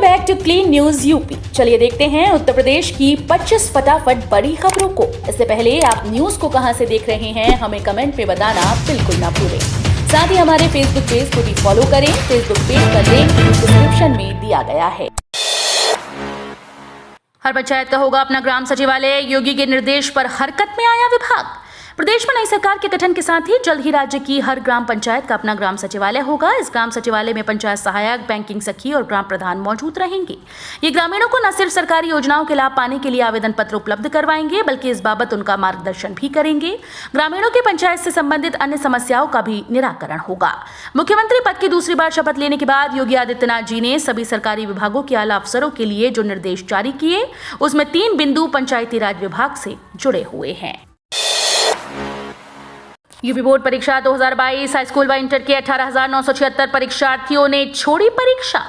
Back to Clean News UP. चलिए देखते हैं उत्तर प्रदेश की 25 फटाफट बड़ी खबरों को। इससे पहले आप न्यूज को कहां से देख रहे हैं हमें कमेंट में बताना बिल्कुल ना भूलें। साथ ही हमारे फेसबुक पेज को भी फॉलो करें। फेसबुक पेज का लिंक डिस्क्रिप्शन में दिया गया है। हर पंचायत का होगा अपना ग्राम सचिवालय। योगी के निर्देश पर हरकत में आया विभाग। प्रदेश में नई सरकार के गठन के साथ ही जल्द ही राज्य की हर ग्राम पंचायत का अपना ग्राम सचिवालय होगा। इस ग्राम सचिवालय में पंचायत सहायक, बैंकिंग सखी और ग्राम प्रधान मौजूद रहेंगे। ये ग्रामीणों को न सिर्फ सरकारी योजनाओं के लाभ पाने के लिए आवेदन पत्र उपलब्ध करवाएंगे, बल्कि इस बाबत उनका मार्गदर्शन भी करेंगे। ग्रामीणों के पंचायत से संबंधित अन्य समस्याओं का भी निराकरण होगा। मुख्यमंत्री पद की दूसरी बार शपथ लेने के बाद योगी आदित्यनाथ जी ने सभी सरकारी विभागों के आला अफसरों के लिए जो निर्देश जारी किए, उसमें 3 बिंदु पंचायती राज विभाग से जुड़े हुए हैं। यूपी बोर्ड परीक्षा 2022 हाईस्कूल व इंटर के 18,976 परीक्षार्थियों ने छोड़ी परीक्षा।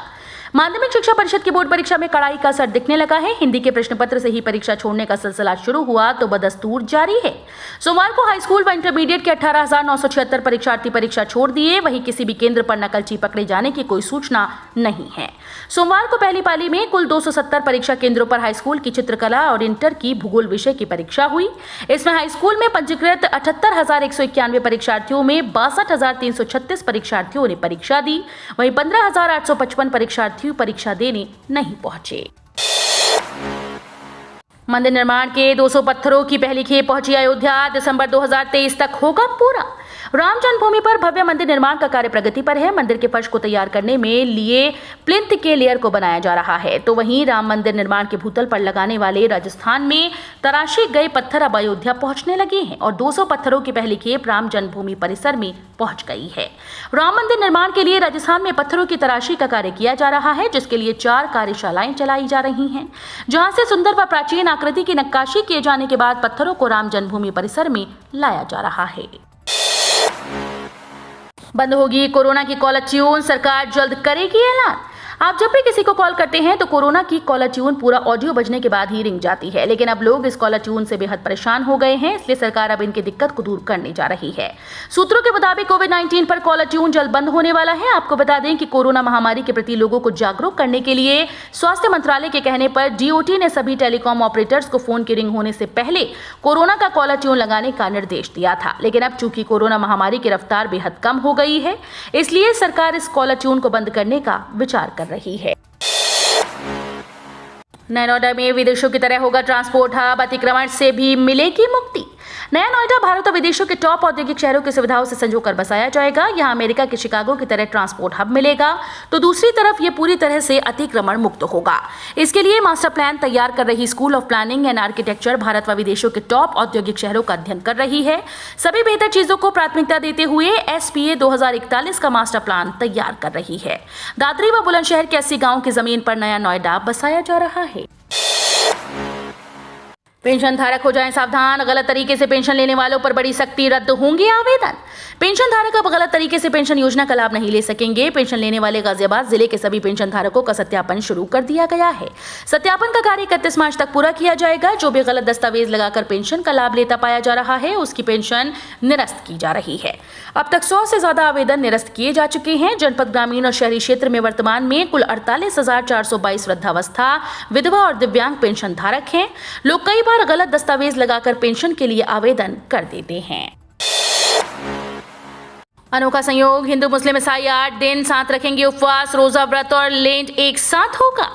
माध्यमिक शिक्षा परिषद की बोर्ड परीक्षा में कड़ाई का असर दिखने लगा है। हिंदी के प्रश्न पत्र से ही परीक्षा छोड़ने का सिलसिला शुरू हुआ तो बदस्तूर जारी है। सोमवार को हाईस्कूल व इंटरमीडिएट के 18,976 परीक्षार्थी परीक्षा छोड़ दिए। वहीं किसी भी केंद्र पर नकलची पकड़े जाने की कोई सूचना नहीं है। सोमवार को पहली पाली में कुल 270 परीक्षा केंद्रों पर हाईस्कूल की चित्रकला और इंटर की भूगोल विषय की परीक्षा हुई। इसमें हाईस्कूल में पंजीकृत 78,191 परीक्षार्थियों में 62,336 परीक्षार्थियों ने परीक्षा दी। वहीं 15,855 परीक्षार्थी परीक्षा देने नहीं पहुंचे। मंदिर निर्माण के 200 पत्थरों की पहली खेप पहुंची अयोध्या। दिसंबर 2023 तक होगा पूरा। राम जन्मभूमि पर भव्य मंदिर निर्माण का कार्य प्रगति पर है। मंदिर के फर्श को तैयार करने में लिए प्लिंथ के लेयर को बनाया जा रहा है। तो वहीं राम मंदिर निर्माण के भूतल पर लगाने वाले राजस्थान में तराशे गए पत्थर अब अयोध्या पहुंचने लगे हैं और 200 पत्थरों की पहली खेप राम जन्मभूमि परिसर में पहुंच गई है। राम मंदिर निर्माण के लिए राजस्थान में पत्थरों की तराशी का कार्य किया जा रहा है, जिसके लिए 4 कार्यशालाएं चलाई जा रही हैं, जहां से सुंदर व प्राचीन आकृति की नक्काशी किए जाने के बाद पत्थरों को राम जन्मभूमि परिसर में लाया जा रहा है। बंद होगी कोरोना की कॉलर ट्यून, सरकार जल्द करेगी ऐलान। आप जब भी किसी को कॉल करते हैं तो कोरोना की कॉलर ट्यून पूरा ऑडियो बजने के बाद ही रिंग जाती है, लेकिन अब लोग इस कॉलर ट्यून से बेहद परेशान हो गए हैं, इसलिए सरकार अब इनकी दिक्कत को दूर करने जा रही है। सूत्रों के मुताबिक कोविड-19 पर कॉलर ट्यून जल्द बंद होने वाला है। आपको बता दें कि कोरोना महामारी के प्रति लोगों को जागरूक करने के लिए स्वास्थ्य मंत्रालय के कहने पर डीओटी ने सभी टेलीकॉम ऑपरेटर्स को फोन की रिंग होने से पहले कोरोना का कॉलर ट्यून लगाने का निर्देश दिया था, लेकिन अब चूंकि कोरोना महामारी की रफ्तार बेहद कम हो गई है, इसलिए सरकार इस कॉलर ट्यून को बंद करने का विचार कर रही है। नया नोएडा में विदेशों की तरह होगा ट्रांसपोर्ट हब, अतिक्रमण से भी मिलेगी मुक्ति। नया नोएडा भारत और विदेशों के टॉप औद्योगिक शहरों की सुविधाओं से संजोकर बसाया जाएगा। यहाँ अमेरिका के शिकागो की तरह ट्रांसपोर्ट हब मिलेगा, तो दूसरी तरफ ये पूरी तरह से अतिक्रमण मुक्त होगा। इसके लिए मास्टर प्लान तैयार कर रही school of planning and architecture Bharat व विदेशों के टॉप औद्योगिक शहरों का अध्ययन कर रही है। सभी बेहतर चीजों को प्राथमिकता देते हुए SPA 2041 का मास्टर प्लान तैयार कर रही है। दादरी व बुलंदशहर के 80 गाँव की जमीन पर नया नोएडा बसाया जा रहा है। पेंशन धारक हो जाएं सावधान, गलत तरीके से पेंशन लेने वालों पर बड़ी सख्ती, रद्द होंगे आवेदन। पेंशन धारक अब गलत तरीके से पेंशन योजना का लाभ नहीं ले सकेंगे। पेंशन लेने वाले गाजियाबाद जिले के सभी पेंशन धारकों का सत्यापन शुरू कर दिया गया है। सत्यापन का कार्य 31 मार्च तक पूरा किया जाएगा। जो भी गलत दस्तावेज लगाकर पेंशन का लाभ लेता पाया जा रहा है, उसकी पेंशन निरस्त की जा रही है। अब तक 100 से ज्यादा आवेदन निरस्त किए जा चुके हैं। जनपद, ग्रामीण और शहरी क्षेत्र में वर्तमान में कुल 48,422 वृद्धावस्था, विधवा और दिव्यांग पेंशन धारक हैं। लोग कई बार गलत दस्तावेज लगाकर पेंशन के लिए आवेदन कर देते हैं। अनोखा संयोग, हिंदू मुस्लिम ईसाई 8 दिन साथ रखेंगे उपवास, रोजा, व्रत और लेंट एक साथ होगा।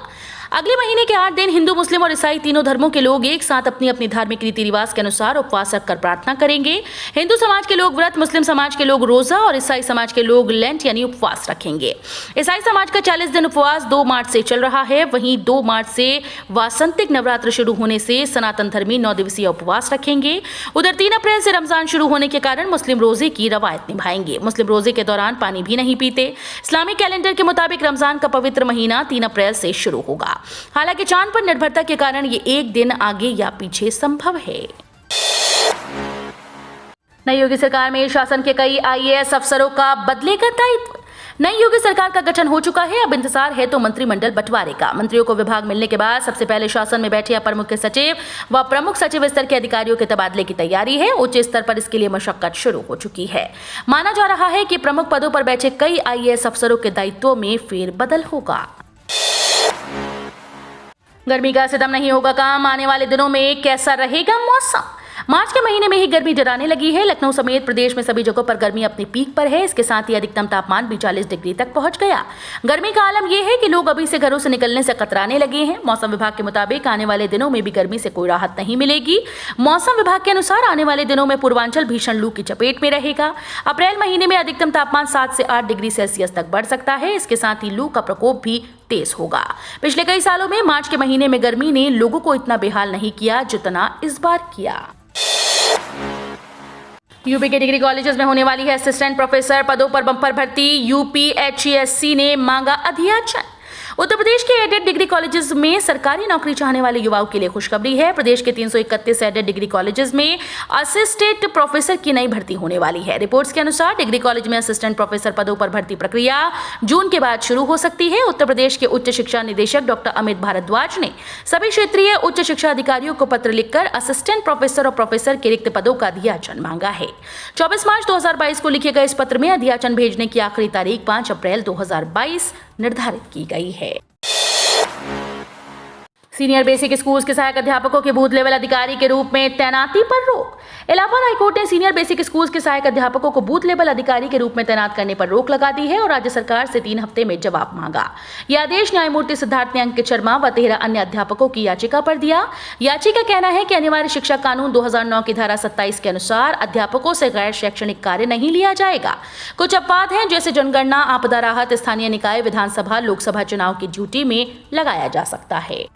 अगले महीने के 8 दिन हिंदू, मुस्लिम और ईसाई तीनों धर्मों के लोग एक साथ अपनी अपनी धार्मिक रीति रिवाज के अनुसार उपवास रखकर प्रार्थना करेंगे। हिंदू समाज के लोग व्रत, मुस्लिम समाज के लोग रोजा और ईसाई समाज के लोग लेंट यानी उपवास रखेंगे। ईसाई समाज का 40 दिन उपवास 2 मार्च से चल रहा है। वहीं 2 मार्च से वासंतिक नवरात्र शुरू होने से सनातन धर्मी 9 दिवसीय उपवास रखेंगे। उधर 3 अप्रैल से रमजान शुरू होने के कारण मुस्लिम रोजे की रवायत निभाएंगे। मुस्लिम रोजे के दौरान पानी भी नहीं पीते। इस्लामिक कैलेंडर के मुताबिक रमजान का पवित्र महीना 3 अप्रैल से शुरू होगा। हालांकि चांद पर निर्भरता के कारण ये एक दिन आगे या पीछे संभव है। नई योगी सरकार में शासन के कई IAS अफसरों का बदलेगा दायित्व। नई योगी सरकार का गठन हो चुका है। अब इंतजार है तो मंत्रिमंडल बंटवारे का। मंत्रियों को विभाग मिलने के बाद सबसे पहले शासन में बैठे अपर मुख्य सचिव व प्रमुख सचिव स्तर के अधिकारियों के तबादले की तैयारी है। उच्च स्तर पर इसके लिए मशक्कत शुरू हो चुकी है। माना जा रहा है कि प्रमुख पदों पर बैठे कई IAS अफसरों के दायित्वों में फेरबदल होगा। गर्मी का सितम नहीं होगा कम, आने वाले दिनों में कैसा रहेगा मौसम? मार्च के महीने में ही गर्मी डराने लगी है। लखनऊ समेत प्रदेश में सभी जगहों पर गर्मी अपने पीक पर है। इसके साथ ही अधिकतम तापमान भी 40 डिग्री तक पहुंच गया। गर्मी का आलम यह है कि लोग अभी से घरों से निकलने से कतराने लगे हैं। मौसम विभाग के मुताबिक आने वाले दिनों में भी गर्मी से कोई राहत नहीं मिलेगी। मौसम विभाग के अनुसार आने वाले दिनों में पूर्वांचल भीषण लू की चपेट में रहेगा। अप्रैल महीने में अधिकतम तापमान 7 से 8 डिग्री सेल्सियस तक बढ़ सकता है। इसके साथ ही लू का प्रकोप भी तेज होगा। पिछले कई सालों में मार्च के महीने में गर्मी ने लोगों को इतना बेहाल नहीं किया जितना इस बार किया। यूपी के डिग्री कॉलेजेस में होने वाली है असिस्टेंट प्रोफेसर पदों पर बंपर भर्ती। यूपीएचईएससी ने मांगा अध्याचन। उत्तर प्रदेश के एडेड डिग्री कॉलेजेस में सरकारी नौकरी चाहने वाले युवाओं के लिए खुशखबरी है। प्रदेश के 331 एडेड डिग्री कॉलेजेस में असिस्टेंट प्रोफेसर की नई भर्ती होने वाली है। रिपोर्ट्स के अनुसार डिग्री कॉलेज में असिस्टेंट प्रोफेसर पदों पर भर्ती प्रक्रिया जून के बाद शुरू हो सकती है। उत्तर प्रदेश के उच्च शिक्षा निदेशक डॉक्टर अमित भारद्वाज ने सभी क्षेत्रीय उच्च शिक्षा अधिकारियों को पत्र लिखकर असिस्टेंट प्रोफेसर और प्रोफेसर के रिक्त पदों का अध्याचन मांगा है। 24 मार्च 2022 को लिखे गए इस पत्र में अध्याचन भेजने की आखिरी तारीख 5 अप्रैल 2022 निर्धारित की गई है। सीनियर बेसिक स्कूल्स के सहायक अध्यापकों के बूथ लेवल अधिकारी के रूप में तैनाती पर रोक। इलाहाबाद हाईकोर्ट ने सीनियर बेसिक स्कूल्स के सहायक अध्यापकों को बूथ लेवल अधिकारी के रूप में तैनात करने पर रोक लगा दी है और राज्य सरकार से 3 हफ्ते में जवाब मांगा। यह आदेश न्यायमूर्ति सिद्धार्थ ने अंकित शर्मा व 13 अन्य अध्यापकों की याचिका पर दिया। याचिका का कहना है कि अनिवार्य शिक्षा कानून 2009 की धारा 27 के अनुसार अध्यापकों से गैर शैक्षणिक कार्य नहीं लिया जाएगा। कुछ अपवाद हैं जैसे जनगणना, आपदा राहत, स्थानीय निकाय, विधानसभा, लोकसभा चुनाव की ड्यूटी में लगाया जा सकता है।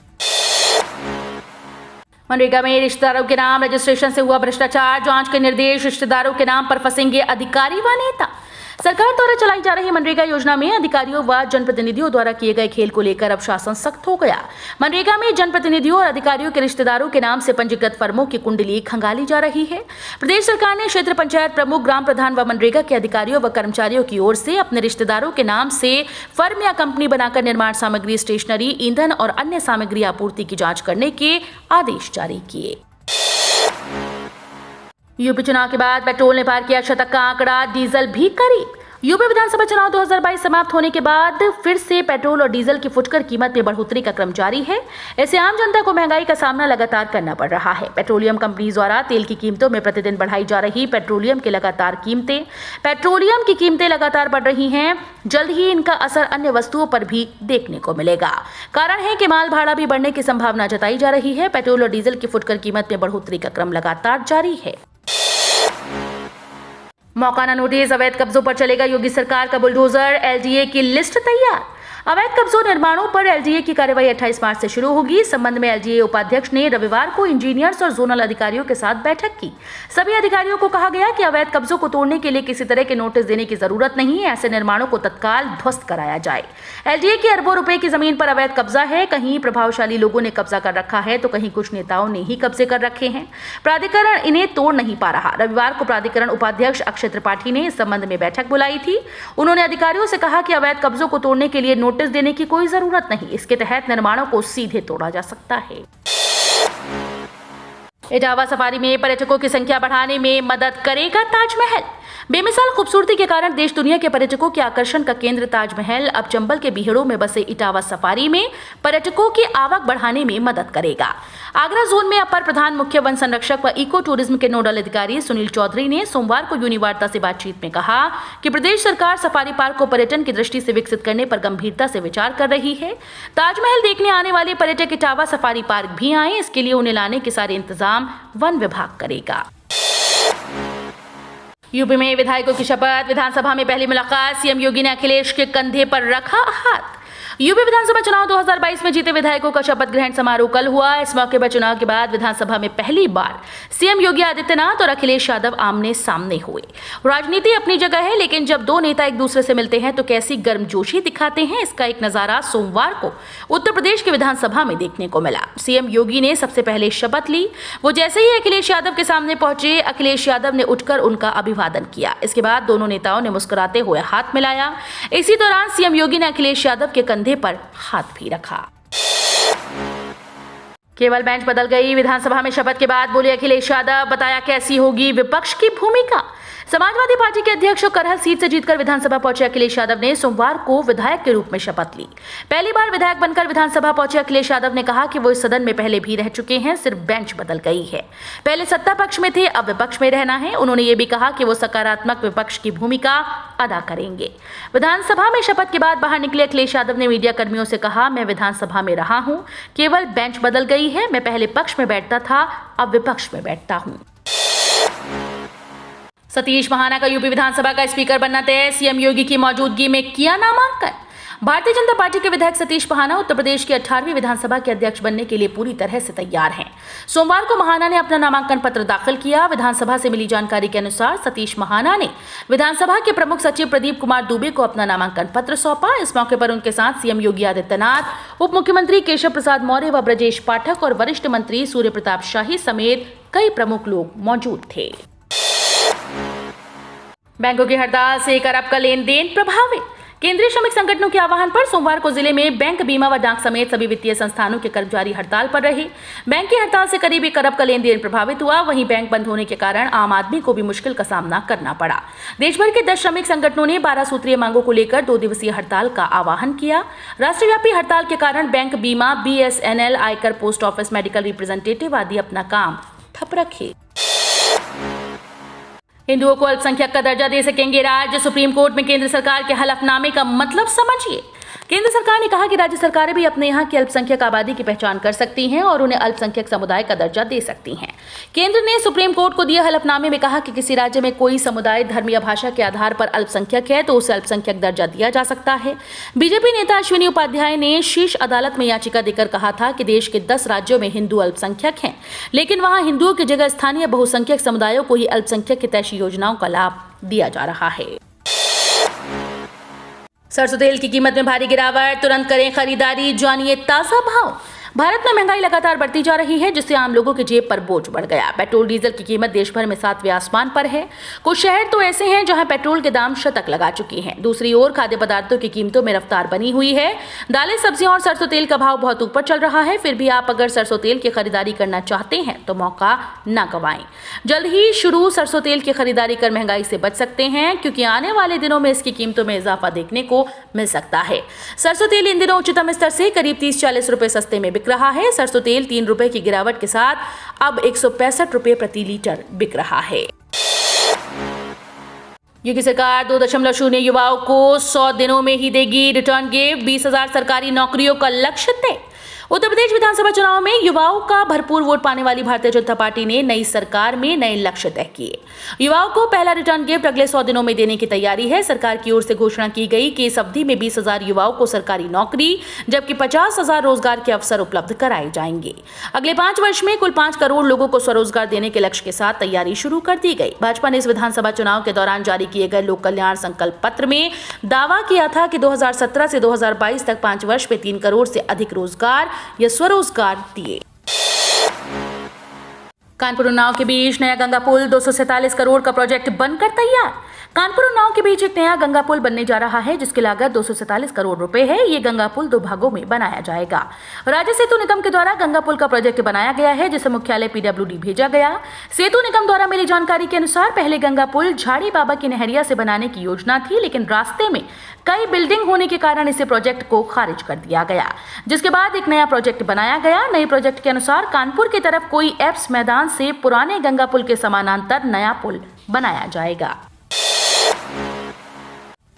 मनरेगा में रिश्तेदारों के नाम रजिस्ट्रेशन से हुआ भ्रष्टाचार, जांच के निर्देश। रिश्तेदारों के नाम पर फंसेंगे अधिकारी व नेता। सरकार द्वारा चलाई जा रही मनरेगा योजना में अधिकारियों व जनप्रतिनिधियों द्वारा किए गए खेल को लेकर अब शासन सख्त हो गया। मनरेगा में जनप्रतिनिधियों और अधिकारियों के रिश्तेदारों के नाम से पंजीकृत फर्मों की कुंडली खंगाली जा रही है। प्रदेश सरकार ने क्षेत्र पंचायत प्रमुख, ग्राम प्रधान व मनरेगा के अधिकारियों व कर्मचारियों की ओर से अपने रिश्तेदारों के नाम से फर्म या कंपनी बनाकर निर्माण सामग्री, स्टेशनरी, ईंधन और अन्य सामग्री आपूर्ति की जांच करने के आदेश जारी किए। यूपी चुनाव के बाद पेट्रोल ने पार किया शतक का आंकड़ा, डीजल भी करीब। यूपी विधानसभा चुनाव 2022 समाप्त होने के बाद फिर से पेट्रोल और डीजल की फुटकर कीमत में बढ़ोतरी का क्रम जारी है। इससे आम जनता को महंगाई का सामना लगातार करना पड़ रहा है। पेट्रोलियम कंपनी द्वारा तेल की कीमतों में प्रतिदिन बढ़ाई जा रही पेट्रोलियम की कीमतें लगातार बढ़ रही हैं। जल्द ही इनका असर अन्य वस्तुओं पर भी देखने को मिलेगा। कारण है कि माल भाड़ा भी बढ़ने की संभावना जताई जा रही है। पेट्रोल और डीजल की फुटकर कीमत में बढ़ोतरी का क्रम लगातार जारी है। मौकाना नोटिस, अवैध कब्जों पर चलेगा योगी सरकार का बुलडोजर। एलडीए की लिस्ट तैयार। अवैध कब्जों निर्माणों पर एलडीए की कार्रवाई 28 मार्च से शुरू होगी। इस संबंध में एलडीए उपाध्यक्ष ने रविवार को इंजीनियर्स और जोनल अधिकारियों के साथ बैठक की। सभी अधिकारियों को कहा गया कि अवैध कब्जों को तोड़ने के लिए किसी तरह के नोटिस देने की जरूरत नहीं है। ऐसे निर्माणों को तत्काल ध्वस्त कराया जाए। एलडीए की अरबों रुपए की जमीन पर अवैध कब्जा है। कहीं प्रभावशाली लोगों ने कब्जा कर रखा है तो कहीं कुछ नेताओं ने ही कब्जे कर रखे हैं। प्राधिकरण इन्हें तोड़ नहीं पा रहा। रविवार को प्राधिकरण उपाध्यक्ष अक्षय त्रिपाठी ने इस संबंध में बैठक बुलाई थी। उन्होंने अधिकारियों से कहा कि अवैध कब्जों को तोड़ने के लिए नोटिस देने की कोई जरूरत नहीं। इसके तहत निर्माणों को सीधे तोड़ा जा सकता है। इटावा सफारी में पर्यटकों की संख्या बढ़ाने में मदद करेगा ताजमहल। बेमिसाल खूबसूरती के कारण देश दुनिया के पर्यटकों के आकर्षण का केंद्र ताजमहल अब चंबल के बीहड़ों में बसे इटावा सफारी में पर्यटकों की आवक बढ़ाने में मदद करेगा। आगरा जोन में अपर प्रधान मुख्य वन संरक्षक व इको टूरिज्म के नोडल अधिकारी सुनील चौधरी ने सोमवार को यूनिवार्ता से बातचीत में कहा कि प्रदेश सरकार सफारी पार्क को पर्यटन की दृष्टि से विकसित करने पर गंभीरता से विचार कर रही है। ताजमहल देखने आने वाले पर्यटक इटावा सफारी पार्क भी आए, इसके लिए उन्हें लाने के सारे इंतजाम वन विभाग करेगा। यूपी में विधायकों की शपथ, विधानसभा में पहली मुलाकात। सीएम योगी ने अखिलेश के कंधे पर रखा हाथ। यूपी विधानसभा चुनाव 2022 में जीते विधायकों का शपथ ग्रहण समारोह कल हुआ। इस मौके पर चुनाव के बाद विधानसभा में पहली बार सीएम योगी आदित्यनाथ और अखिलेश यादव आमने सामने हुए। राजनीति अपनी जगह है, लेकिन जब दो नेता एक दूसरे से मिलते हैं तो कैसी गर्मजोशी दिखाते हैं, इसका एक नजारा सोमवार को उत्तर प्रदेश की विधानसभा में देखने को मिला। सीएम योगी ने सबसे पहले शपथ ली। वो जैसे ही अखिलेश यादव के सामने पहुंचे, अखिलेश यादव ने उठकर उनका अभिवादन किया। इसके बाद दोनों नेताओं ने मुस्कुराते हुए हाथ मिलाया। इसी दौरान सीएम योगी ने अखिलेश यादव के कंधे पर हाथ भी रखा। केवल बेंच बदल गई। विधानसभा में शपथ के बाद बोले अखिलेश यादव, बताया कैसी होगी विपक्ष की भूमिका। समाजवादी पार्टी के अध्यक्ष और करहल सीट से जीतकर विधानसभा पहुंचे अखिलेश यादव ने सोमवार को विधायक के रूप में शपथ ली। पहली बार विधायक बनकर विधानसभा पहुंचे अखिलेश यादव ने कहा कि वो इस सदन में पहले भी रह चुके हैं, सिर्फ बेंच बदल गई है। पहले सत्ता पक्ष में थे, अब विपक्ष में रहना है। उन्होंने ये भी कहा कि वो सकारात्मक विपक्ष की भूमिका अदा करेंगे। विधानसभा में शपथ के बाद बाहर निकले अखिलेश यादव ने मीडिया कर्मियों से कहा, मैं विधानसभा में रहा हूं, केवल बेंच बदल गई है। मैं पहले पक्ष में बैठता था, अब विपक्ष में बैठता हूं। सतीश महाना का यूपी विधानसभा का स्पीकर बनना तय, सीएम योगी की मौजूदगी में किया नामांकन। भारतीय जनता पार्टी के विधायक सतीश महाना उत्तर प्रदेश की 18वीं विधानसभा के अध्यक्ष बनने के लिए पूरी तरह से तैयार हैं। सोमवार को महाना ने अपना नामांकन पत्र दाखिल किया। विधानसभा से मिली जानकारी के अनुसार सतीश महाना ने विधानसभा के प्रमुख सचिव प्रदीप कुमार दुबे को अपना नामांकन पत्र सौंपा। इस मौके पर उनके साथ सीएम योगी आदित्यनाथ, उप मुख्यमंत्री केशव प्रसाद मौर्य व ब्रजेश पाठक और वरिष्ठ मंत्री सूर्य प्रताप शाही समेत कई प्रमुख लोग मौजूद थे। बैंकों की हड़ताल से 1 अरब का लेन देन प्रभावित। केंद्रीय श्रमिक संगठनों के आह्वान पर सोमवार को जिले में बैंक, बीमा व डाक समेत सभी वित्तीय संस्थानों के कर्मचारी हड़ताल पर रहे। बैंक की हड़ताल से करीब 1 अरब का लेन देन प्रभावित हुआ। वहीं बैंक बंद होने के कारण आम आदमी को भी मुश्किल का सामना करना पड़ा। देश भर के 10 श्रमिक संगठनों ने 12 सूत्रीय मांगों को लेकर 2 दिवसीय हड़ताल का आह्वान किया। राष्ट्रव्यापी हड़ताल के कारण बैंक, बीमा, BSNL, आयकर, पोस्ट ऑफिस, मेडिकल रिप्रेजेंटेटिव आदि अपना काम ठप रखे। हिंदुओं को अल्पसंख्यक का दर्जा दे सकेंगे राज्य, सुप्रीम कोर्ट में केंद्र सरकार के हलफनामे का मतलब समझिए। केंद्र सरकार ने कहा कि राज्य सरकारें भी अपने यहाँ की अल्पसंख्यक आबादी की पहचान कर सकती हैं और उन्हें अल्पसंख्यक समुदाय का दर्जा दे सकती हैं। केंद्र ने सुप्रीम कोर्ट को दिए हलफनामे में कहा कि किसी राज्य में कोई समुदाय, धर्म या भाषा के आधार पर अल्पसंख्यक है तो उसे अल्पसंख्यक दर्जा दिया जा सकता है। बीजेपी नेता अश्विनी उपाध्याय ने शीर्ष अदालत में याचिका देकर कहा था कि देश के 10 राज्यों में हिंदू अल्पसंख्यक हैं, लेकिन वहां हिंदुओं की जगह स्थानीय बहुसंख्यक समुदायों को ही अल्पसंख्यक हितैषी योजनाओं का लाभ दिया जा रहा है। सरसों तेल की कीमत में भारी गिरावट, तुरंत करें खरीदारी, जानिए ताजा भाव। भारत में महंगाई लगातार बढ़ती जा रही है, जिससे आम लोगों की जेब पर बोझ बढ़ गया। पेट्रोल डीजल की कीमत देश भर में 7वें आसमान पर है। कुछ शहर तो ऐसे हैं जहां पेट्रोल के दाम शतक लगा चुके हैं। दूसरी ओर खाद्य पदार्थों की कीमतों में रफ्तार बनी हुई है। दालें, सब्जियां और सरसों तेल का भाव बहुत ऊपर चल रहा है। फिर भी आप अगर सरसों तेल की खरीदारी करना चाहते हैं तो मौका न गंवाएं। जल्द ही शुरू सरसों तेल की खरीदारी कर महंगाई से बच सकते हैं, क्योंकि आने वाले दिनों में इसकी कीमतों में इजाफा देखने को मिल सकता है। सरसों तेल इन दिनों उच्चतम स्तर से करीब 30-40 रुपए सस्ते में बिक रहा है। सरसों तेल 3 रुपए की गिरावट के साथ अब 165 रुपए प्रति लीटर बिक रहा है। योगी सरकार 2.0 युवाओं को 100 दिनों में ही देगी रिटर्न गिफ्ट, 20,000 सरकारी नौकरियों का लक्ष्य तय। उत्तर प्रदेश विधानसभा चुनाव में युवाओं का भरपूर वोट पाने वाली भारतीय जनता पार्टी ने नई सरकार में नए लक्ष्य तय किए। युवाओं को पहला रिटर्न गिफ्ट अगले 100 दिनों में देने की तैयारी है। सरकार की ओर से घोषणा की गई कि इस अवधि में 20,000 युवाओं को सरकारी नौकरी, जबकि 50,000 रोजगार के अवसर उपलब्ध कराए जाएंगे। अगले 5 वर्ष में कुल 5 करोड़ लोगों को स्वरोजगार देने के लक्ष्य के साथ तैयारी शुरू कर दी गई। भाजपा ने इस विधानसभा चुनाव के दौरान जारी किए गए लोक कल्याण संकल्प पत्र में दावा किया था कि 2017 से 2022 तक 5 वर्ष में 3 करोड़ से अधिक रोजगार या स्वरोजगार दिए। कानपुर उन्नाव के बीच नया गंगा पुल, 247 करोड़ का प्रोजेक्ट बनकर तैयार। कानपुर उन्नाव के बीच एक नया गंगा पुल बनने जा रहा है, जिसकी लागत 247 करोड़ रुपए है। ये गंगा पुल 2 भागों में बनाया जाएगा। राज्य सेतु निगम के द्वारा गंगा पुल का प्रोजेक्ट बनाया गया है, जिसे मुख्यालय PWD भेजा गया। सेतु निगम द्वारा मिली जानकारी के अनुसार पहले गंगा पुल झाड़ी बाबा की नहरिया से बनाने की योजना थी, लेकिन रास्ते में कई बिल्डिंग होने के कारण इसे प्रोजेक्ट को खारिज कर दिया गया, जिसके बाद एक नया प्रोजेक्ट बनाया गया। नए प्रोजेक्ट के अनुसार कानपुर की तरफ कोई एप्स मैदान से पुराने गंगा पुल के समानांतर नया पुल बनाया जाएगा।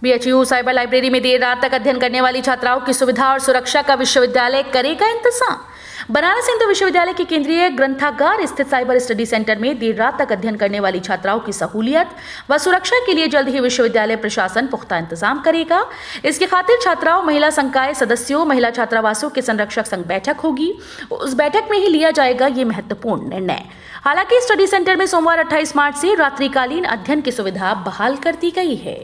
BHU साइबर लाइब्रेरी में देर रात तक अध्ययन करने वाली छात्राओं की सुविधा और सुरक्षा का विश्वविद्यालय करेगा इंतजाम। बनारस हिंदू विश्वविद्यालय के केंद्रीय ग्रंथागार स्थित साइबर स्टडी सेंटर में देर रात तक अध्ययन करने वाली छात्राओं की सहूलियत व सुरक्षा के लिए जल्द ही विश्वविद्यालय प्रशासन पुख्ता इंतजाम करेगा। इसके खातिर छात्राओं, महिला संकाय सदस्यों, महिला छात्रावासों के संरक्षक संघ बैठक होगी। उस बैठक में ही लिया जाएगा ये महत्वपूर्ण निर्णय। हालांकि स्टडी सेंटर में सोमवार 28 मार्च से रात्रिकालीन अध्ययन की सुविधा बहाल कर दी गई है।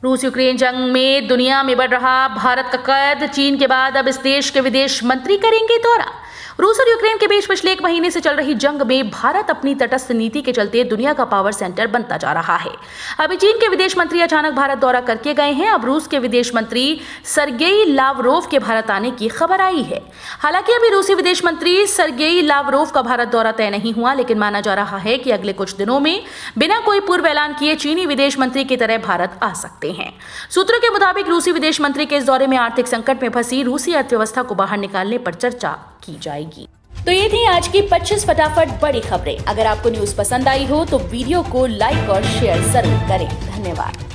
रूस यूक्रेन जंग में दुनिया में बढ़ रहा भारत का कद, चीन के बाद अब इस देश के विदेश मंत्री करेंगे दौरा। रूस और यूक्रेन के बीच पिछले 1 महीने से चल रही जंग में भारत अपनी तटस्थ नीति के चलते दुनिया का पावर सेंटर बनता जा रहा है। अभी चीन के विदेश मंत्री अचानक भारत दौरा करके गए हैं। अब रूस के विदेश मंत्री सर्गेई लावरोव के भारत आने की खबर आई है। हालांकि अभी रूसी विदेश मंत्री सर्गेई लावरोव का भारत दौरा तय नहीं हुआ, लेकिन माना जा रहा है कि अगले कुछ दिनों में बिना कोई पूर्व ऐलान किए चीनी विदेश मंत्री की तरह भारत आ सकते हैं। सूत्रों के मुताबिक रूसी विदेश मंत्री के इस दौरे में आर्थिक संकट में फंसी रूसी अर्थव्यवस्था को बाहर निकालने पर चर्चा की जाएगी। तो ये थी आज की 25 फटाफट बड़ी खबरें। अगर आपको न्यूज पसंद आई हो तो वीडियो को लाइक और शेयर जरूर करें। धन्यवाद।